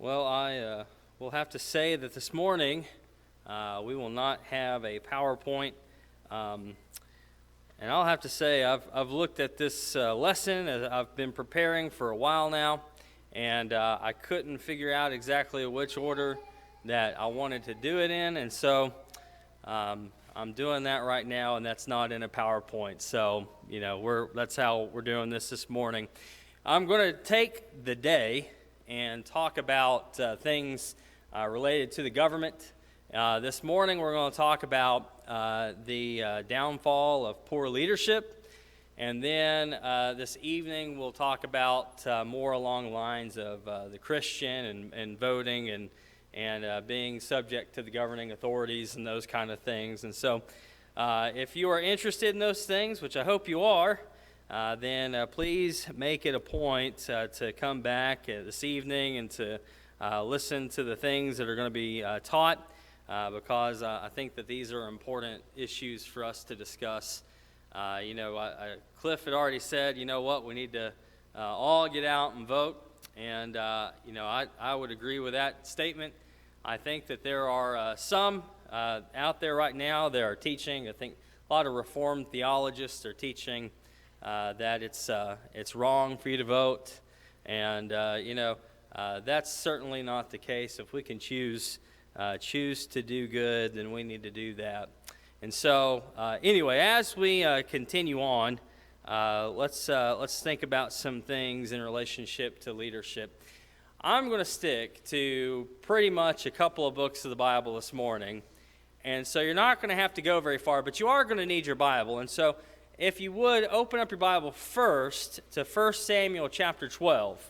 Well, I will have to say that this morning we will not have a PowerPoint. And I'll have to say I've looked at this lesson as I've been preparing for a while now, and I couldn't figure out exactly which order that I wanted to do it in, and so I'm doing that right now, and that's not in a PowerPoint. So, that's how we're doing this morning. I'm going to take the day and talk about things related to the government. This morning we're going to talk about the downfall of poor leadership, and then this evening we'll talk about more along the lines of the Christian and voting and being subject to the governing authorities and those kind of things. And so if you are interested in those things, which I hope you are, then please make it a point to come back this evening and to listen to the things that are going to be taught, because I think that these are important issues for us to discuss. Cliff had already said, we need to all get out and vote, and I would agree with that statement. I think that there are some out there right now that are teaching. I think a lot of Reformed theologists are teaching that it's wrong for you to vote, and that's certainly not the case. If we can choose to do good, then we need to do that. And so, anyway, as we continue on, let's think about some things in relationship to leadership. I'm going to stick to pretty much a couple of books of the Bible this morning, and so you're not going to have to go very far, but you are going to need your Bible. And so if you would, open up your Bible first to 1 Samuel chapter 12.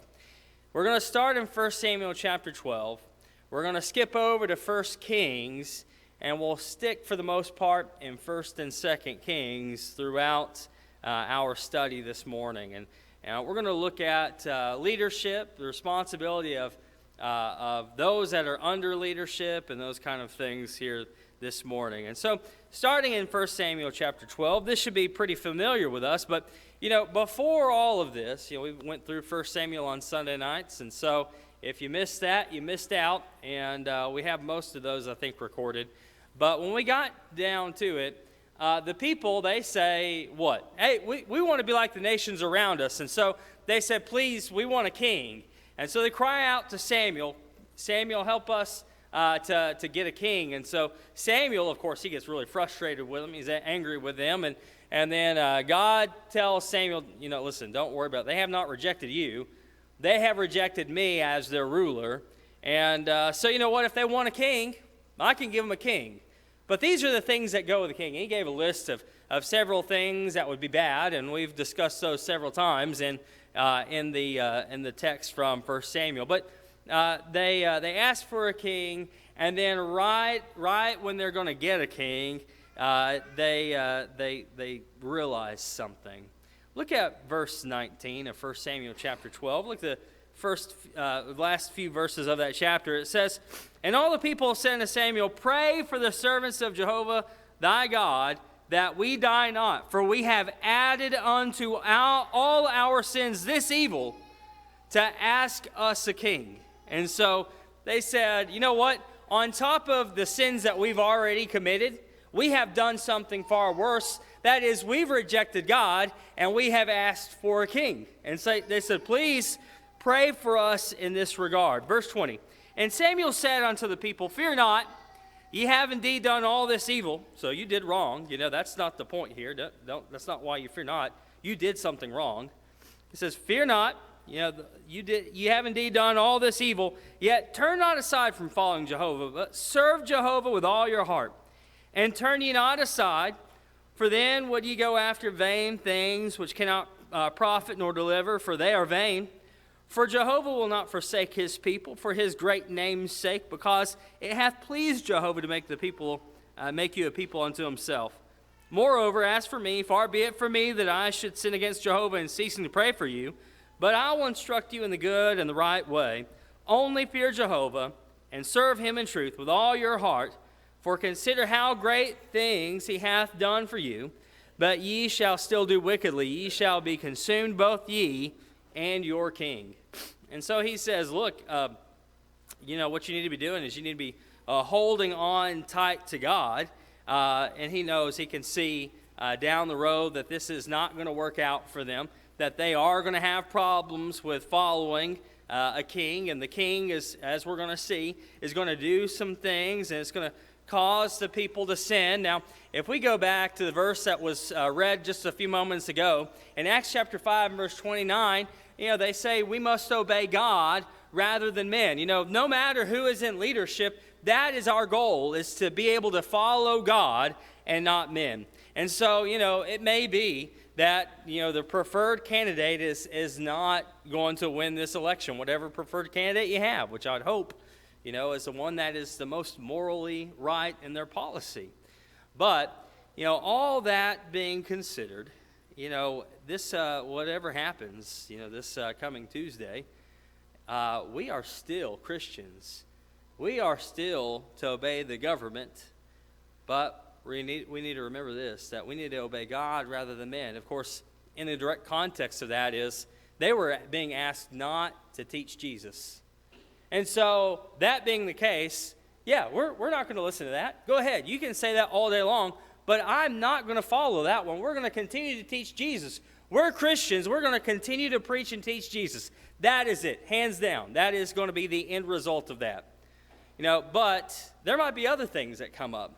We're going to start in 1 Samuel chapter 12. We're going to skip over to 1 Kings, and we'll stick for the most part in 1 and 2 Kings throughout our study this morning. And we're going to look at leadership, the responsibility of those that are under leadership, and those kind of things here this morning. And so, starting in 1 Samuel chapter 12, this should be pretty familiar with us, but, before all of this, we went through 1 Samuel on Sunday nights, and so if you missed that, you missed out, and we have most of those, I think, recorded. But when we got down to it, the people, they say, what? Hey, we want to be like the nations around us, and so they said, please, we want a king. And so they cry out to Samuel, Samuel, help us to get a king. And so Samuel, of course, he gets really frustrated with them. He's angry with them. And then God tells Samuel, listen, don't worry about it. They have not rejected you. They have rejected me as their ruler. And so you know what? If they want a king, I can give them a king. But these are the things that go with the king. He gave a list of several things that would be bad, and we've discussed those several times in the text from 1 Samuel. But they ask for a king, and then right when they're going to get a king, they realize something. Look at verse 19 of 1 Samuel chapter 12. Look at the last few verses of that chapter. It says, "And all the people said to Samuel, Pray for the servants of Jehovah thy God, that we die not. For we have added unto all our sins this evil, to ask us a king." And so they said, you know what? On top of the sins that we've already committed, we have done something far worse. That is, we've rejected God, and we have asked for a king. And so they said, please pray for us in this regard. Verse 20, "And Samuel said unto the people, Fear not, ye have indeed done all this evil." So you did wrong. That's not the point here. That's not why you fear not. You did something wrong. He says, "Fear not, you have indeed done all this evil, yet turn not aside from following Jehovah, but serve Jehovah with all your heart. And turn ye not aside, for then would ye go after vain things which cannot profit nor deliver, for they are vain. For Jehovah will not forsake his people for his great name's sake, because it hath pleased Jehovah to make you a people unto himself. Moreover, as for me, far be it from me that I should sin against Jehovah in ceasing to pray for you, but I will instruct you in the good and the right way. Only fear Jehovah, and serve him in truth with all your heart, for consider how great things he hath done for you. But ye shall still do wickedly, ye shall be consumed, both ye and your king." And so he says, look, what you need to be doing is you need to be holding on tight to God, and He knows, He can see down the road that this is not going to work out for them, that they are going to have problems with following a king, and the king, is, as we're going to see, is going to do some things, and it's going to cause the people to sin. Now, if we go back to the verse that was read just a few moments ago, in Acts chapter 5 and verse 29, they say we must obey God rather than men. No matter who is in leadership, that is our goal, is to be able to follow God and not men. And so, it may be that, the preferred candidate is not going to win this election, whatever preferred candidate you have, which I'd hope, is the one that is the most morally right in their policy. But, all that being considered, this, whatever happens, this coming Tuesday, we are still Christians. We are still to obey the government, but we need to remember this, that we need to obey God rather than men. Of course, in the direct context of that is they were being asked not to teach Jesus. And so, that being the case, yeah, we're not going to listen to that. Go ahead, you can say that all day long, but I'm not going to follow that one. We're going to continue to teach Jesus. We're Christians. We're going to continue to preach and teach Jesus. That is it, hands down. That is going to be the end result of that. But there might be other things that come up.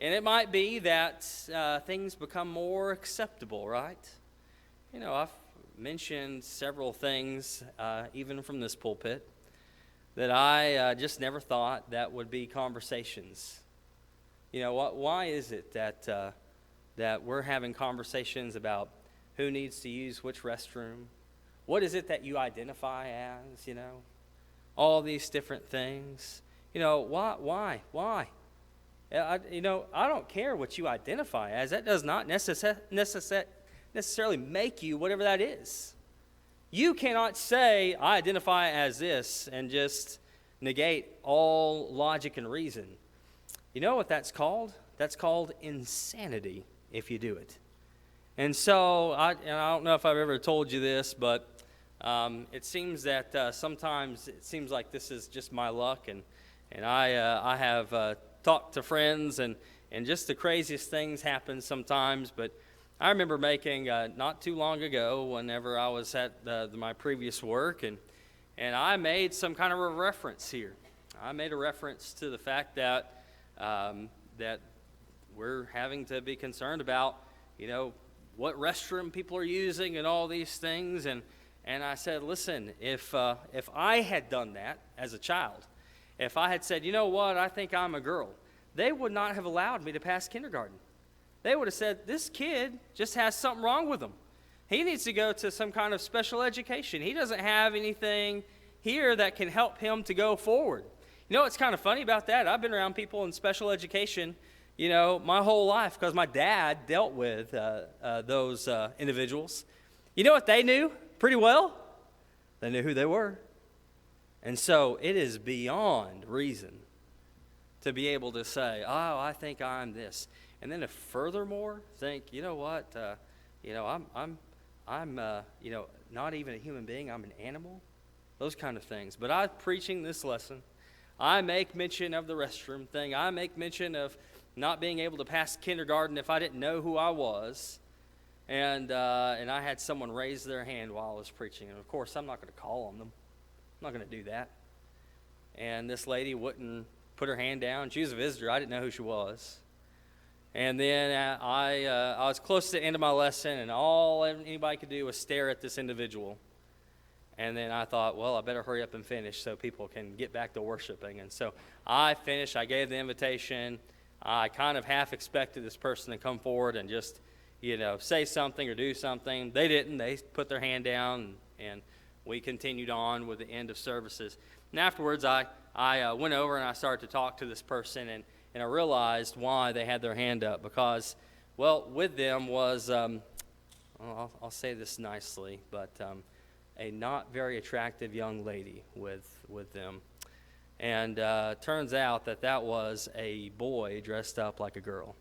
And it might be that things become more acceptable, right? I've mentioned several things, even from this pulpit, that I just never thought that would be conversations. Why is it that we're having conversations about who needs to use which restroom? What is it that you identify as, All these different things. Why? I don't care what you identify as. That does not necessarily make you whatever that is. You cannot say, I identify as this, and just negate all logic and reason. You know what that's called? That's called insanity if you do it. And so, I don't know if I've ever told you this, but it seems that sometimes it seems like this is just my luck, and I have talked to friends, and just the craziest things happen sometimes. But I remember making, not too long ago, whenever I was at my previous work, and I made some kind of a reference here. I made a reference to the fact that that we're having to be concerned about, what restroom people are using and all these things. And I said, listen, if I had done that as a child, if I had said, I think I'm a girl, they would not have allowed me to pass kindergarten. They would have said, this kid just has something wrong with him. He needs to go to some kind of special education. He doesn't have anything here that can help him to go forward. What's kind of funny about that? I've been around people in special education, my whole life, because my dad dealt with those individuals. You know what they knew pretty well? They knew who they were. And so it is beyond reason to be able to say, I think I'm this. And then to furthermore think, I'm not even a human being, I'm an animal. Those kind of things. But I'm preaching this lesson. I make mention of the restroom thing. I make mention of not being able to pass kindergarten if I didn't know who I was. And I had someone raise their hand while I was preaching. And of course, I'm not going to call on them. I'm not going to do that. And this lady wouldn't put her hand down. She was a visitor. I didn't know who she was. And then I was close to the end of my lesson, and all anybody could do was stare at this individual. And then I thought, well, I better hurry up and finish so people can get back to worshiping. And so I finished. I gave the invitation. I kind of half expected this person to come forward and just, say something or do something. They didn't. They put their hand down, and we continued on with the end of services. And afterwards, I went over and I started to talk to this person, and I realized why they had their hand up. Because, with them was, I'll say this nicely, but a not very attractive young lady with them. And turns out that was a boy dressed up like a girl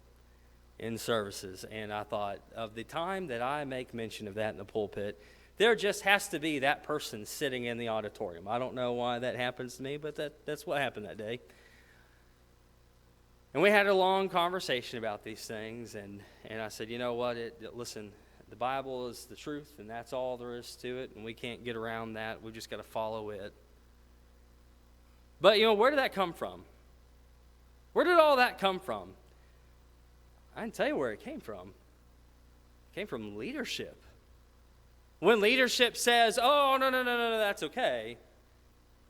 in services. And I thought, of the time that I make mention of that in the pulpit, there just has to be that person sitting in the auditorium. I don't know why that happens to me, but that's what happened that day. And we had a long conversation about these things, and I said, you know what, listen, the Bible is the truth, and that's all there is to it, and we can't get around that. We've just got to follow it. But, where did that come from? Where did all that come from? I can tell you where it came from. It came from leadership. When leadership says, oh, no, that's okay,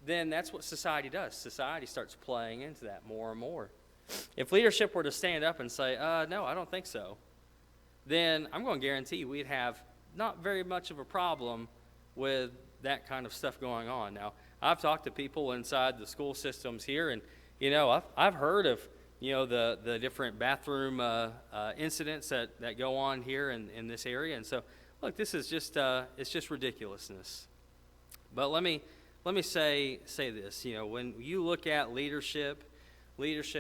then that's what society does. Society starts playing into that more and more. If leadership were to stand up and say, no, I don't think so, then I'm going to guarantee we'd have not very much of a problem with that kind of stuff going on. Now, I've talked to people inside the school systems here, and, I've heard of, the different bathroom incidents that go on here in this area. And so, look, this is just, it's just ridiculousness. But let me say this, when you look at leadership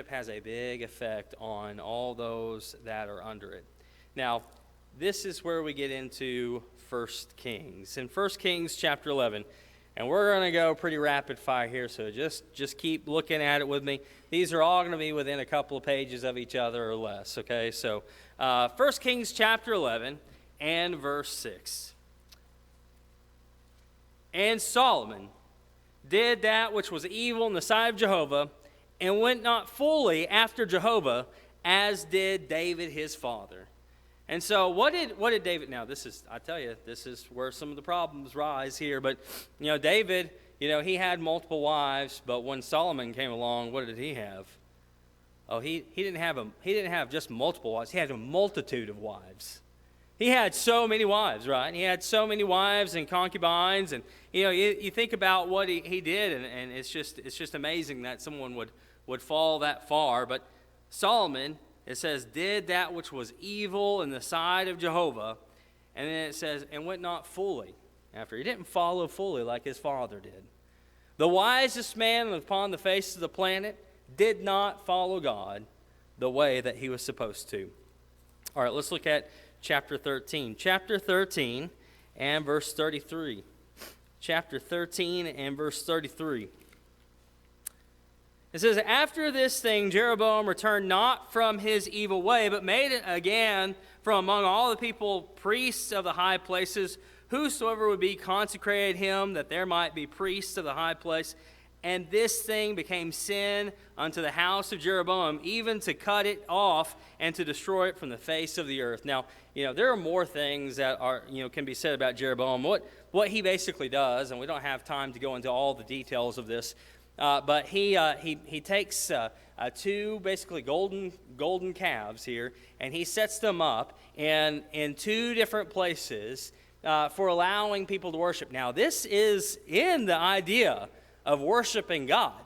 has a big effect on all those that are under it. Now, this is where we get into 1 Kings. In 1 Kings chapter 11, and we're going to go pretty rapid fire here, so just keep looking at it with me. These are all going to be within a couple of pages of each other or less, okay? So 1 Kings chapter 11 and verse 6. And Solomon did that which was evil in the sight of Jehovah, and went not fully after Jehovah, as did David his father. And so what did David, now this is, I tell you, this is where some of the problems rise here, but, David, he had multiple wives, but when Solomon came along, what did he have? Oh, he didn't have just multiple wives, he had a multitude of wives. He had so many wives, right? He had so many wives and concubines, and you think about what he did, and it's just amazing that someone would fall that far. But Solomon, it says, did that which was evil in the sight of Jehovah, and then it says, and went not fully after. He didn't follow fully like his father did. The wisest man upon the face of the planet did not follow God the way that he was supposed to. All right, let's look at chapter 13. Chapter 13 and verse 33. Chapter 13 and verse 33. It says, after this thing Jeroboam returned not from his evil way, but made it again from among all the people priests of the high places, whosoever would be consecrated him, that there might be priests of the high place. And this thing became sin unto the house of Jeroboam, even to cut it off and to destroy it from the face of the earth. Now, there are more things that are, can be said about Jeroboam. What he basically does, and we don't have time to go into all the details of this, but he takes two basically golden calves here, and he sets them up in two different places for allowing people to worship. Now, this is in the idea of worshiping God,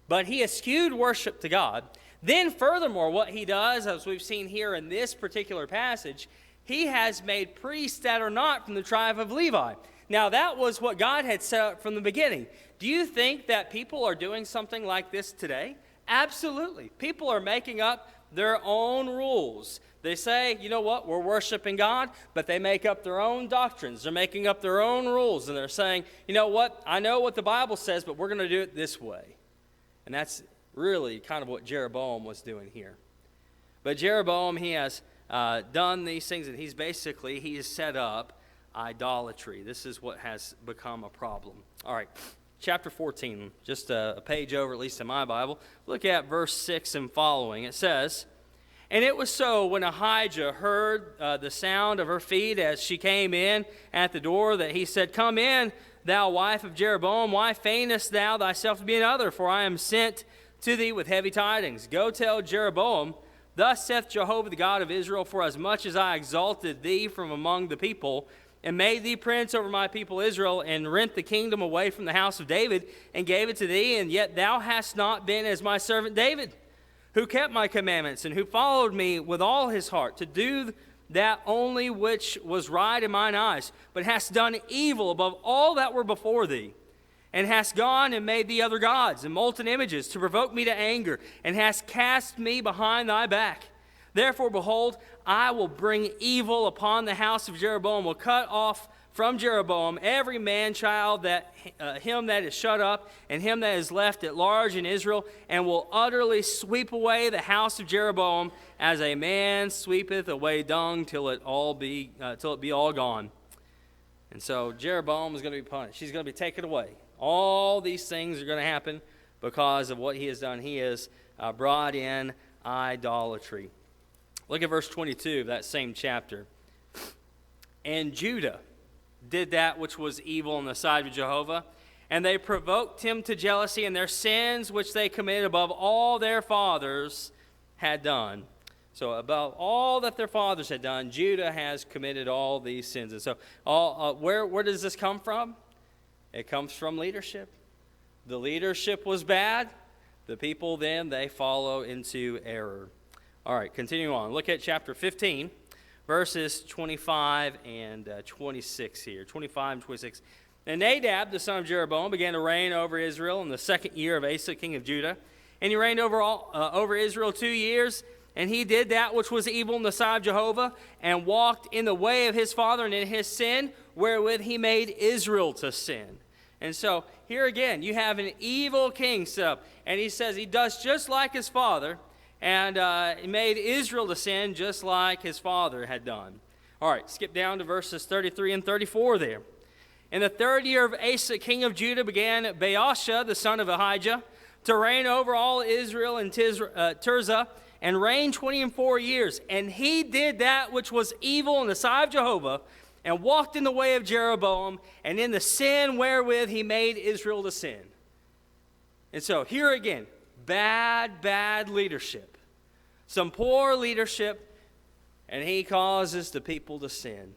but he eschewed worship to God. Then furthermore, what he does, as we've seen here in this particular passage, he has made priests that are not from the tribe of Levi. Now, that was what God had set up from the beginning. Do you think that people are doing something like this today? Absolutely. People are making up their own rules. They say, you know what, we're worshiping God, but they make up their own doctrines. They're making up their own rules, and they're saying, you know what, I know what the Bible says, but we're going to do it this way. And that's really kind of what Jeroboam was doing here. But Jeroboam, he has done these things, and he's set up idolatry. This is what has become a problem. All right, chapter 14, just a page over, at least in my Bible. Look at verse 6 and following. It says, and it was so when Ahijah heard the sound of her feet as she came in at the door, that he said, come in, thou wife of Jeroboam, why feignest thou thyself to be another? For I am sent to thee with heavy tidings. Go tell Jeroboam, thus saith Jehovah the God of Israel, for as much as I exalted thee from among the people, and made thee prince over my people Israel, and rent the kingdom away from the house of David, and gave it to thee, and yet thou hast not been as my servant David, who kept my commandments, and who followed me with all his heart, to do that only which was right in mine eyes, but hast done evil above all that were before thee, and hast gone and made thee other gods and molten images to provoke me to anger, and hast cast me behind thy back. Therefore, behold, I will bring evil upon the house of Jeroboam, will cut off from Jeroboam every man-child, him that is shut up, and him that is left at large in Israel, and will utterly sweep away the house of Jeroboam, as a man sweepeth away dung till it be all gone. And so Jeroboam is going to be punished. He's going to be taken away. All these things are going to happen because of what he has done. He has brought in idolatry. Look at verse 22 of that same chapter. And Judah did that which was evil in the sight of Jehovah, and they provoked him to jealousy, and their sins which they committed above all their fathers had done. So above all that their fathers had done, Judah has committed all these sins. And so where does this come from? It comes from leadership. The leadership was bad. The people then, they follow into error. All right, continuing on. Look at chapter 15, verses 25 and 26 here. 25 and 26. And Nadab, the son of Jeroboam, began to reign over Israel in the second year of Asa, king of Judah. And he reigned over Israel 2 years. And he did that which was evil in the sight of Jehovah, and walked in the way of his father and in his sin, wherewith he made Israel to sin. And so here again, you have an evil king set up. And he says he does just like his father, and he made Israel to sin just like his father had done. All right, skip down to verses 33 and 34 there. In the third year of Asa, king of Judah, began Baasha, the son of Ahijah, to reign over all Israel in Tirzah, and reigned 24 years. And he did that which was evil in the sight of Jehovah, and walked in the way of Jeroboam, and in the sin wherewith he made Israel to sin. And so here again, bad leadership. Some poor leadership, and he causes the people to sin.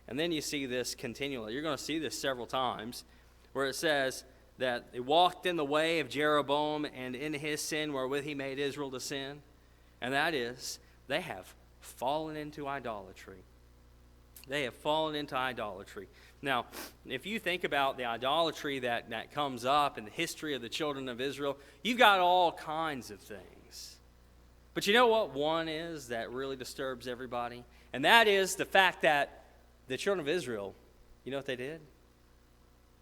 And then you see this continually. You're going to see this several times, where it says that they walked in the way of Jeroboam, and in his sin wherewith he made Israel to sin. And that is, they have fallen into idolatry. They have fallen into idolatry. Now, if you think about the idolatry that comes up in the history of the children of Israel, you've got all kinds of things. But you know what one is that really disturbs everybody? And that is the fact that the children of Israel, you know what they did?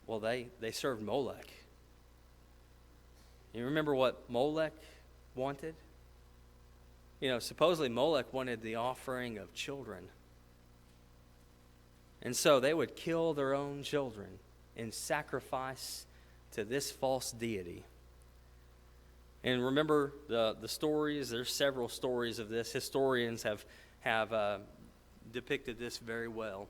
Well, they served Molech. You remember what Molech wanted? You know, supposedly Molech wanted the offering of children. And so they would kill their own children in sacrifice to this false deity. And remember the stories. There's several stories of this. Historians have depicted this very well.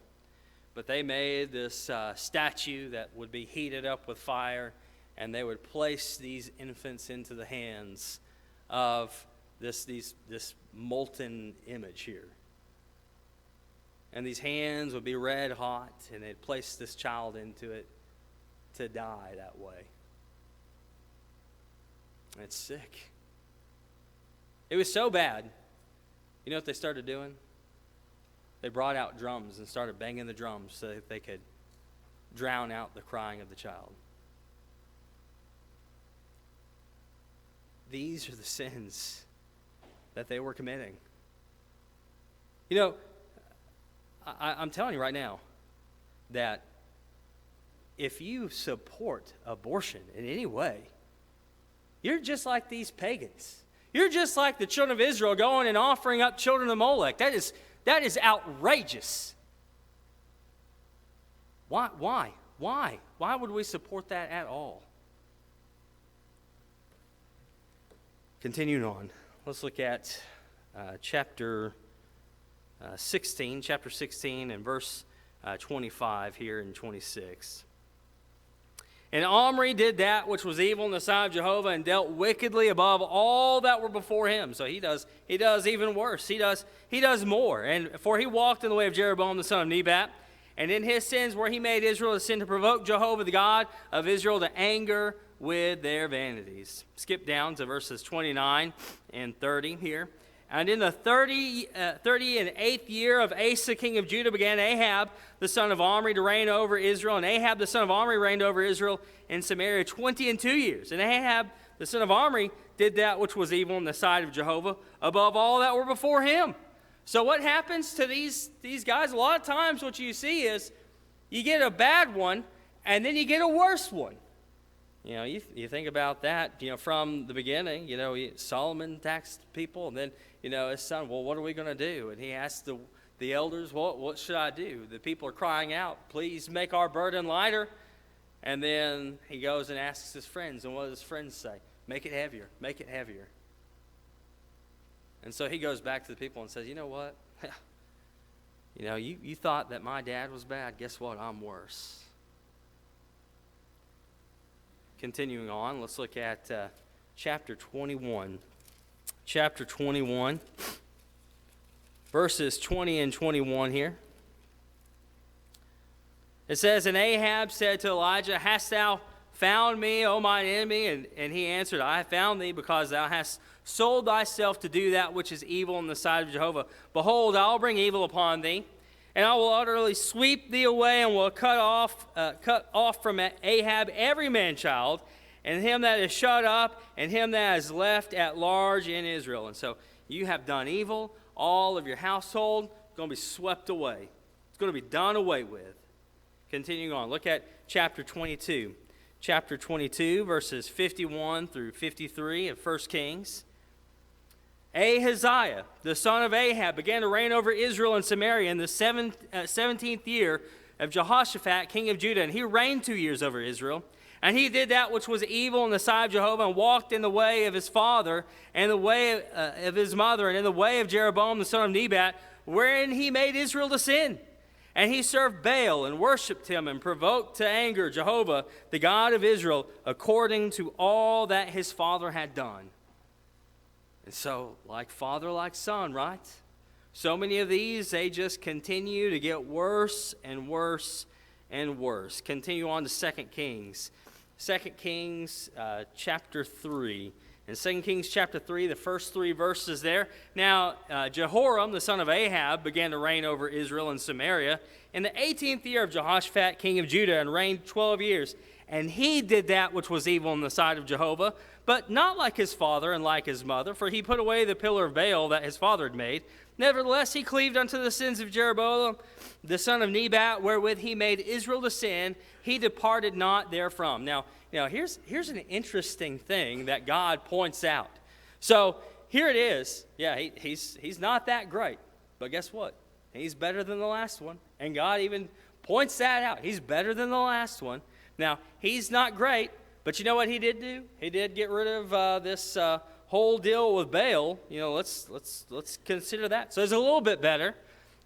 But they made this statue that would be heated up with fire, and they would place these infants into the hands of this molten image here. And these hands would be red hot, and they'd place this child into it to die that way. And it's sick. It was so bad. You know what they started doing? They brought out drums and started banging the drums so that they could drown out the crying of the child. These are the sins that they were committing. You know, I'm telling you right now that if you support abortion in any way, you're just like these pagans. You're just like the children of Israel going and offering up children to Molech. That is outrageous. Why? Why would we support that at all? Continuing on, let's look at chapter 16 and verse 25 here in 26. And Omri did that which was evil in the sight of Jehovah, and dealt wickedly above all that were before him. So he does even worse. He does more. And for he walked in the way of Jeroboam the son of Nebat, and in his sins where he made Israel to sin, to provoke Jehovah the God of Israel to anger with their vanities. Skip down to verses 29 and 30 here. And in the 38th year of Asa, king of Judah, began Ahab, the son of Omri, to reign over Israel. And Ahab, the son of Omri, reigned over Israel in Samaria 22 years. And Ahab, the son of Omri, did that which was evil in the sight of Jehovah above all that were before him. So what happens to these guys? A lot of times what you see is You get a bad one, and then you get a worse one. You think about that, from the beginning, Solomon taxed people, and then, his son, well, what are we going to do? And he asked the elders, what should I do? The people are crying out, please make our burden lighter. And then he goes and asks his friends, and what do his friends say? Make it heavier, make it heavier. And so he goes back to the people and says, you know what? You thought that my dad was bad. Guess what? I'm worse. Continuing on, let's look at chapter 21. Chapter 21, verses 20 and 21 here. It says, and Ahab said to Elijah, hast thou found me, O mine enemy? And he answered, I have found thee, because thou hast sold thyself to do that which is evil in the sight of Jehovah. Behold, I will bring evil upon thee, and I will utterly sweep thee away, and will cut off from Ahab every man-child, and him that is shut up, and him that is left at large in Israel. And so you have done evil. All of your household is going to be swept away. It's going to be done away with. Continuing on, look at chapter 22. Chapter 22, verses 51 through 53 of 1 Kings. Ahaziah, the son of Ahab, began to reign over Israel and Samaria in the 17th year of Jehoshaphat, king of Judah. And he reigned 2 years over Israel. And he did that which was evil in the sight of Jehovah, and walked in the way of his father, and the way of his mother, and in the way of Jeroboam the son of Nebat, wherein he made Israel to sin. And he served Baal, and worshipped him, and provoked to anger Jehovah, the God of Israel, according to all that his father had done. And so, like father, like son, right? So many of these, they just continue to get worse and worse and worse. Continue on to 2 Kings. 2 Kings chapter 3. In 2 Kings chapter 3, the first 3 verses there. Now, Jehoram, the son of Ahab, began to reign over Israel and Samaria in the 18th year of Jehoshaphat, king of Judah, and reigned 12 years. And he did that which was evil in the sight of Jehovah, but not like his father and like his mother, for he put away the pillar of Baal that his father had made. Nevertheless, he cleaved unto the sins of Jeroboam, the son of Nebat, wherewith he made Israel to sin. He departed not therefrom. Now here's an interesting thing that God points out. So here it is. Yeah, he's not that great, but guess what? He's better than the last one. And God even points that out. He's better than the last one. Now, he's not great, but you know what he did do? He did get rid of this whole deal with Baal. Let's consider that. So it's a little bit better.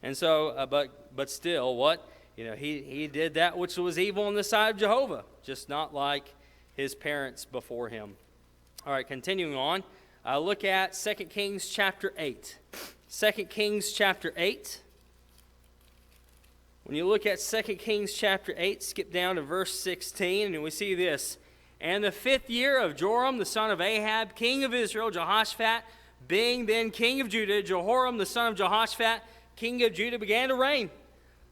And so, but still, what? He did that which was evil in the sight of Jehovah, just not like his parents before him. All right, continuing on, look at 2 Kings chapter 8. 2 Kings chapter 8. When you look at 2 Kings chapter 8, skip down to verse 16, and we see this. And the 5th year of Joram, the son of Ahab, king of Israel, Jehoshaphat, being then king of Judah, Jehoram, the son of Jehoshaphat, king of Judah, began to reign.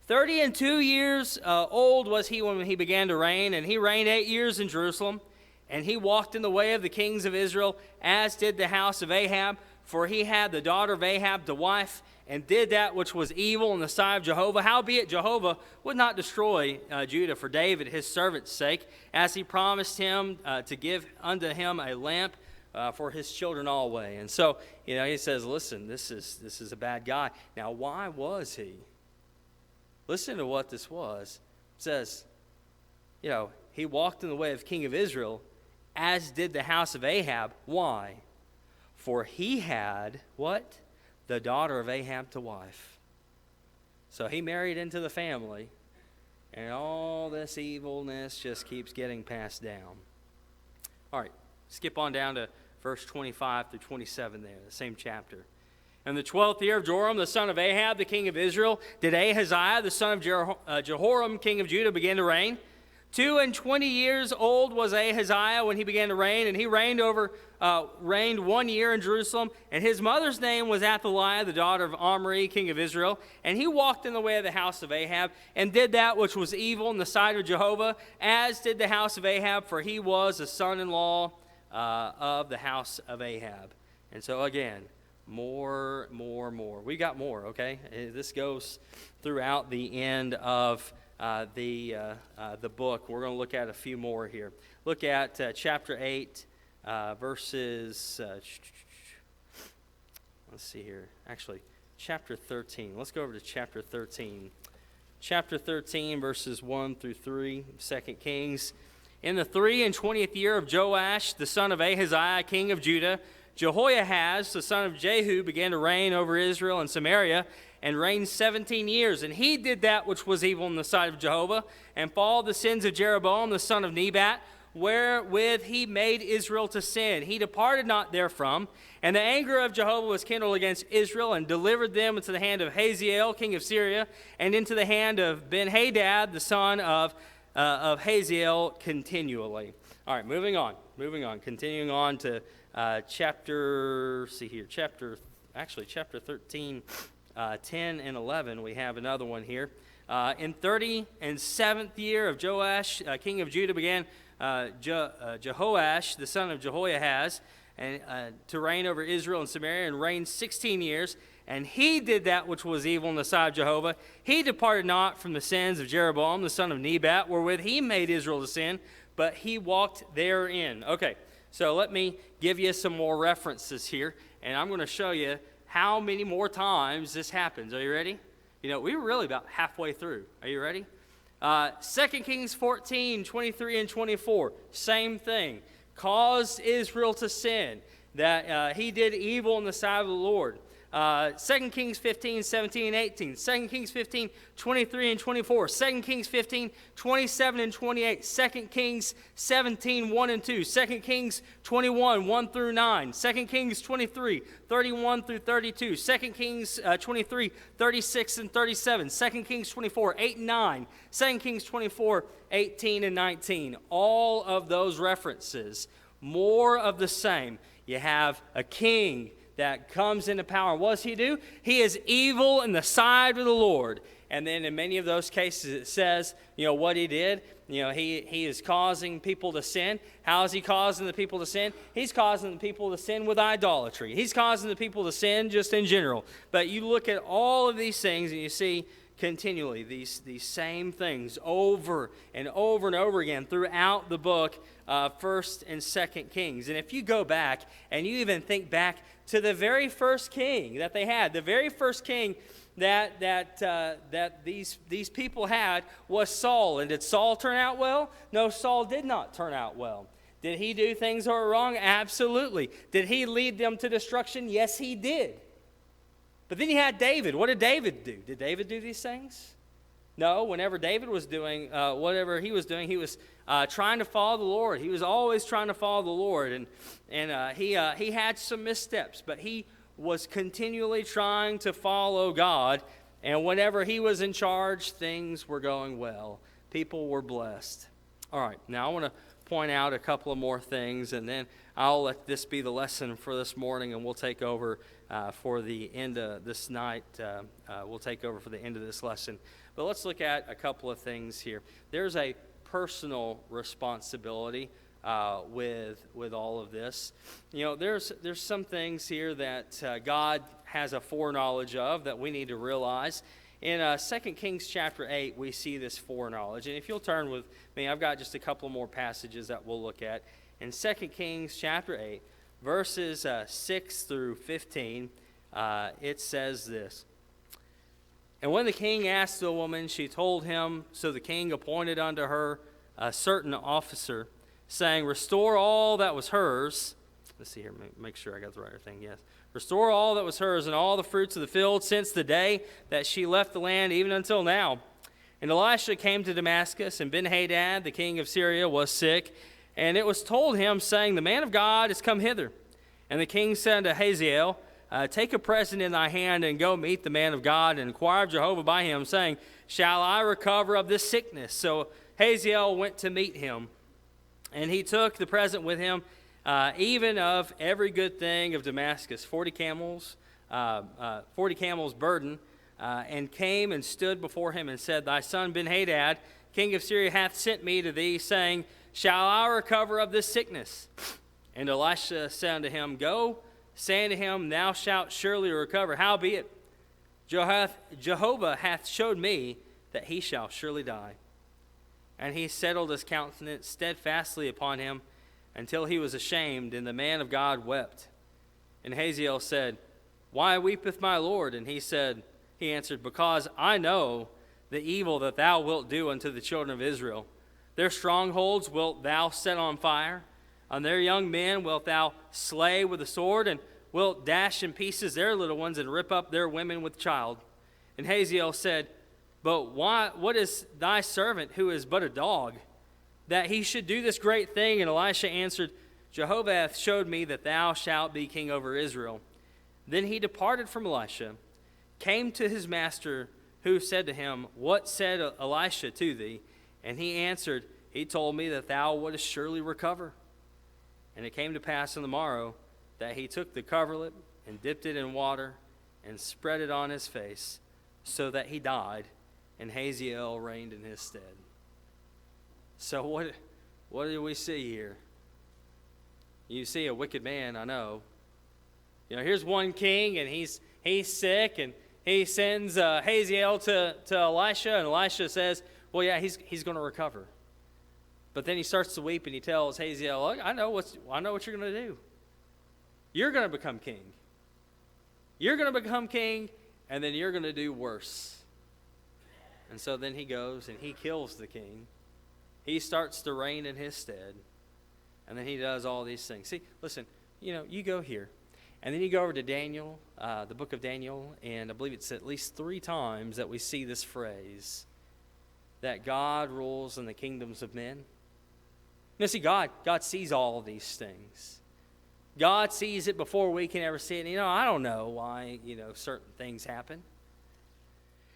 32 years old was he when he began to reign, and he reigned 8 years in Jerusalem. And he walked in the way of the kings of Israel, as did the house of Ahab, for he had the daughter of Ahab to wife, and did that which was evil in the sight of Jehovah. Howbeit Jehovah would not destroy Judah for David his servant's sake, as he promised him to give unto him a lamp for his children always. And so, he says, listen, this is a bad guy. Now, why was he? Listen to what this was. It says, he walked in the way of the king of Israel, as did the house of Ahab. Why? For he had, what? The daughter of Ahab to wife. So he married into the family, and all this evilness just keeps getting passed down. All right, skip on down to verse 25 through 27 there, the same chapter. In the 12th year of Joram, the son of Ahab, the king of Israel, did Ahaziah, the son of Jehoram, king of Judah, begin to reign. 22 years old was Ahaziah when he began to reign, and he reigned 1 year in Jerusalem. And his mother's name was Athaliah, the daughter of Omri, king of Israel. And he walked in the way of the house of Ahab, and did that which was evil in the sight of Jehovah, as did the house of Ahab, for he was a son-in-law of the house of Ahab. And so again, more. We got more, okay? This goes throughout the end of the book. We're going to look at a few more here. Look at chapter 8, verses, let's see here. Actually, chapter 13. Let's go over to chapter 13. Chapter 13, verses 1 through 3, 2 Kings. In the 23rd year of Joash, the son of Ahaziah, king of Judah, Jehoiahaz, the son of Jehu, began to reign over Israel and Samaria, and reigned 17 years. And he did that which was evil in the sight of Jehovah, and followed the sins of Jeroboam, the son of Nebat, wherewith he made Israel to sin. He departed not therefrom. And the anger of Jehovah was kindled against Israel, and delivered them into the hand of Hazael, king of Syria, and into the hand of Ben-Hadad, the son of Hazael, continually. All right, moving on. Continuing on to chapter 13, 10 and 11. We have another one here. In 37th year of Joash, king of Judah, began Jehoash, the son of Jehoiahaz, and to reign over Israel and Samaria, and reigned 16 years. And he did that which was evil in the sight of Jehovah. He departed not from the sins of Jeroboam, the son of Nebat, wherewith he made Israel to sin, but he walked therein. Okay, so let me give you some more references here, and I'm going to show you how many more times this happens. Are you ready? We were really about halfway through. Are you ready? 2 Kings 14, 23 and 24, same thing. Caused Israel to sin, that he did evil in the sight of the Lord. 2 Kings 15, 17 and 18. 2 Kings 15, 23 and 24. 2 Kings 15, 27 and 28. 2 Kings 17, 1 and 2. 2 Kings 21, 1 through 9. 2 Kings 23, 31 through 32. 2 Kings 23, 36 and 37. 2 Kings 24, 8 and 9. 2 Kings 24, 18 and 19. All of those references, more of the same. You have a king that comes into power. What does he do? He is evil in the sight of the Lord. And then in many of those cases it says, what he did. He is causing people to sin. How is he causing the people to sin? He's causing the people to sin with idolatry. He's causing the people to sin just in general. But you look at all of these things and you see continually these same things over and over and over again throughout the book of 1st and 2nd Kings. And if you go back and you even think back to the very first king that they had, the very first king that these people had was Saul. And did Saul turn out well? No, Saul did not turn out well. Did he do things that were wrong? Absolutely. Did he lead them to destruction? Yes, he did. But then you had David. What did David do? Did David do these things? No, whenever David was doing whatever he was doing, he was trying to follow the Lord. He was always trying to follow the Lord. And he had some missteps, but he was continually trying to follow God. And whenever he was in charge, things were going well. People were blessed. All right, now I want to point out a couple of more things, and then I'll let this be the lesson for this morning, and we'll take over for the end of this night. We'll take over for the end of this lesson. But let's look at a couple of things here. There's a personal responsibility with all of this. There's some things here that God has a foreknowledge of that we need to realize. In 2 Kings chapter 8, we see this foreknowledge. And if you'll turn with me, I've got just a couple more passages that we'll look at. In 2 Kings chapter 8, verses 6 through 15, it says this. And when the king asked the woman, she told him, so the king appointed unto her a certain officer, saying, restore all that was hers. Let's see here, make sure I got the right thing, yes. Restore all that was hers and all the fruits of the field since the day that she left the land, even until now. And Elisha came to Damascus, and Ben-Hadad, the king of Syria, was sick. And it was told him, saying, the man of God is come hither. And the king said unto Hazael, take a present in thy hand, and go meet the man of God, and inquire of Jehovah by him, saying, shall I recover of this sickness? So Hazael went to meet him, and he took the present with him, even of every good thing of Damascus, 40 camels burden, and came and stood before him, and said, thy son Ben-Hadad, king of Syria, hath sent me to thee, saying, shall I recover of this sickness? And Elisha said unto him, go, say unto him, thou shalt surely recover. Howbeit, Jehovah hath showed me that he shall surely die. And he settled his countenance steadfastly upon him until he was ashamed, and the man of God wept. And Hazael said, Why weepeth my Lord? And he answered, Because I know the evil that thou wilt do unto the children of Israel. Their strongholds wilt thou set on fire, and their young men wilt thou slay with the sword, and wilt dash in pieces their little ones, and rip up their women with child. And Hazael said, But what is thy servant, who is but a dog, that he should do this great thing? And Elisha answered, Jehovah hath showed me that thou shalt be king over Israel. Then he departed from Elisha, came to his master, who said to him, What said Elisha to thee? And he answered, He told me that thou wouldest surely recover. And it came to pass on the morrow that he took the coverlet and dipped it in water and spread it on his face, so that he died, and Hazael reigned in his stead. So what do we see here? You see a wicked man, I know. Here's one king, and he's sick, and he sends Hazael to Elisha, and Elisha says, well, yeah, he's going to recover. But then he starts to weep, and he tells Hazael, Look, I know what you're going to do. You're going to become king. You're going to become king, and then you're going to do worse. And so then he goes, and he kills the king. He starts to reign in his stead, and then he does all these things. See, listen, you go here, and then you go over to Daniel, the book of Daniel, and I believe it's at least 3 times that we see this phrase, that God rules in the kingdoms of men. Now, see, God sees all of these things. God sees it before we can ever see it. I don't know why, certain things happen.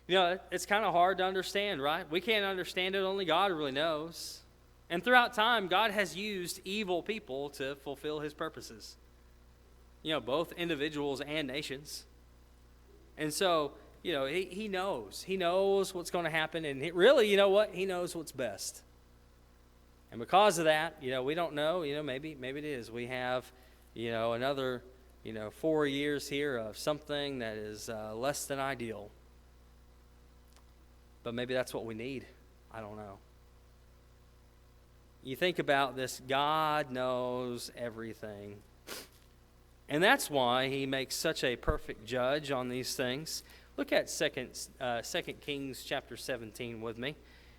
It's kind of hard to understand, right? We can't understand it. Only God really knows. And throughout time, God has used evil people to fulfill his purposes. Both individuals and nations. And so, he knows. He knows what's going to happen. And really, he knows what's best. And because of that, we don't know. Maybe it is. We have, another, 4 years here of something that is less than ideal. But maybe that's what we need. I don't know. You think about this, God knows everything. And that's why he makes such a perfect judge on these things. Look at 2 Kings chapter 17 with me.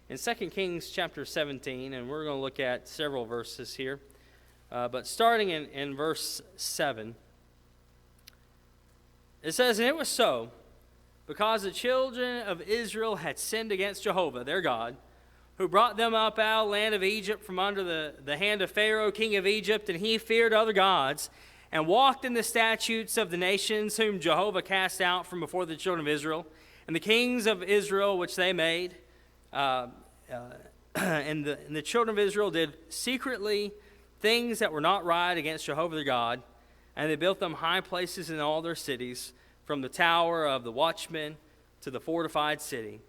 In 2 Kings chapter 17, and we're going to look at several verses here. But starting in verse 7, it says, And it was so, because the children of Israel had sinned against Jehovah, their God, who brought them up out of the land of Egypt from under the hand of Pharaoh, king of Egypt, and he feared other gods, and walked in the statutes of the nations whom Jehovah cast out from before the children of Israel, and the kings of Israel which they made. And the children of Israel did secretly things that were not right against Jehovah their God, and they built them high places in all their cities, from the tower of the watchmen to the fortified city.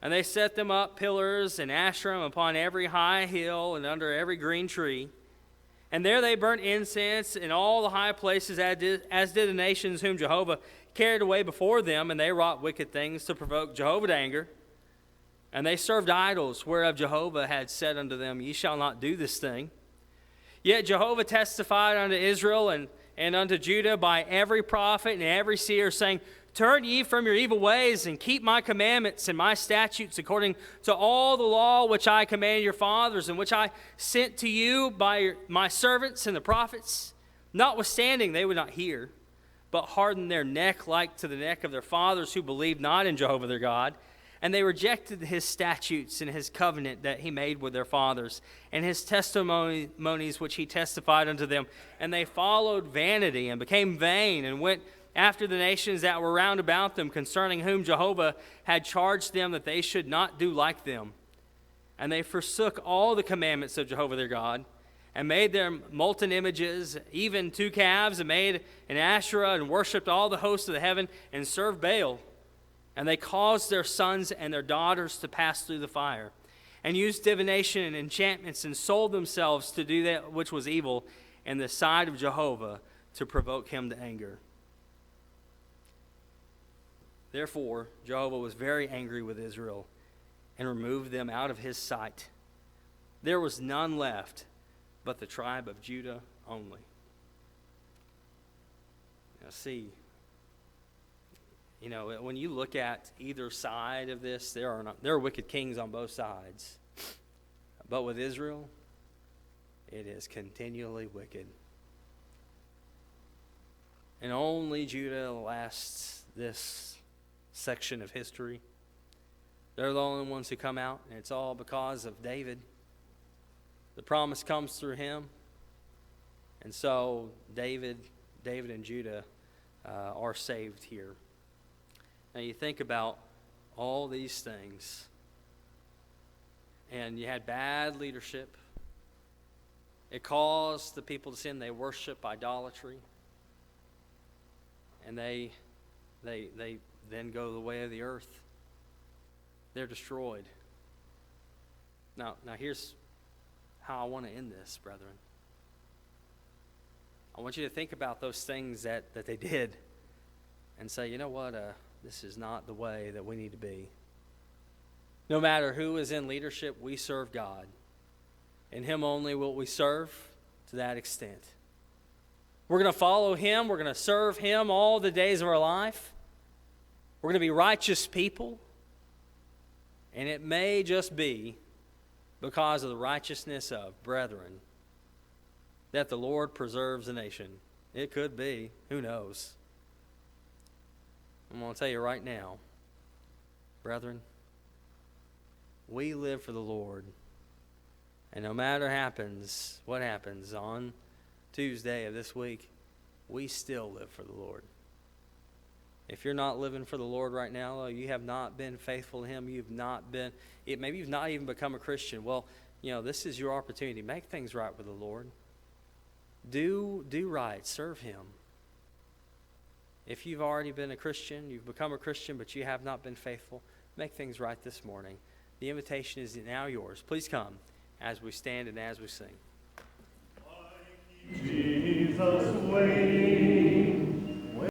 And they set them up pillars and Asherim upon every high hill and under every green tree. And there they burnt incense in all the high places, as did the nations whom Jehovah carried away before them. And they wrought wicked things to provoke Jehovah to anger. And they served idols, whereof Jehovah had said unto them, Ye shall not do this thing. Yet Jehovah testified unto Israel and unto Judah by every prophet and every seer, saying, Turn ye from your evil ways, and keep my commandments and my statutes, according to all the law which I commanded your fathers, and which I sent to you by my servants and the prophets. Notwithstanding, they would not hear, but hardened their neck like to the neck of their fathers, who believed not in Jehovah their God. And they rejected his statutes and his covenant that he made with their fathers, and his testimonies which he testified unto them. And they followed vanity, and became vain, and went after the nations that were round about them, concerning whom Jehovah had charged them that they should not do like them. And they forsook all the commandments of Jehovah their God, and made their molten images, even 2 calves, and made an Asherah, and worshipped all the hosts of the heaven, and served Baal. And they caused their sons and their daughters to pass through the fire, and used divination and enchantments, and sold themselves to do that which was evil in the sight of Jehovah, to provoke him to anger. Therefore, Jehovah was very angry with Israel, and removed them out of his sight. There was none left but the tribe of Judah only. Now see, when you look at either side of this, there are wicked kings on both sides. But with Israel, it is continually wicked. And only Judah lasts this section of history. They're the only ones who come out, and it's all because of David. The promise comes through him. And so David and Judah are saved here. Now you think about all these things. And you had bad leadership. It caused the people to sin. They worship idolatry. And they then go the way of the earth. They're destroyed. Now here's how I want to end this, brethren. I want you to think about those things that they did and say, you know what, this is not the way that we need to be. No matter who is in leadership, we serve God. In Him only will we serve to that extent. We're going to follow Him. We're going to serve Him all the days of our life. We're going to be righteous people. And it may just be because of the righteousness of brethren that the Lord preserves a nation. It could be. Who knows? I'm going to tell you right now, brethren, we live for the Lord. And no matter what happens on Tuesday of this week, we still live for the Lord. If you're not living for the Lord right now, though, you have not been faithful to Him. Maybe you've not even become a Christian. Well, this is your opportunity. Make things right with the Lord. Do right. Serve Him. If you've already been a Christian, you've become a Christian, but you have not been faithful, make things right this morning. The invitation is now yours. Please come as we stand and as we sing. Jesus, wait.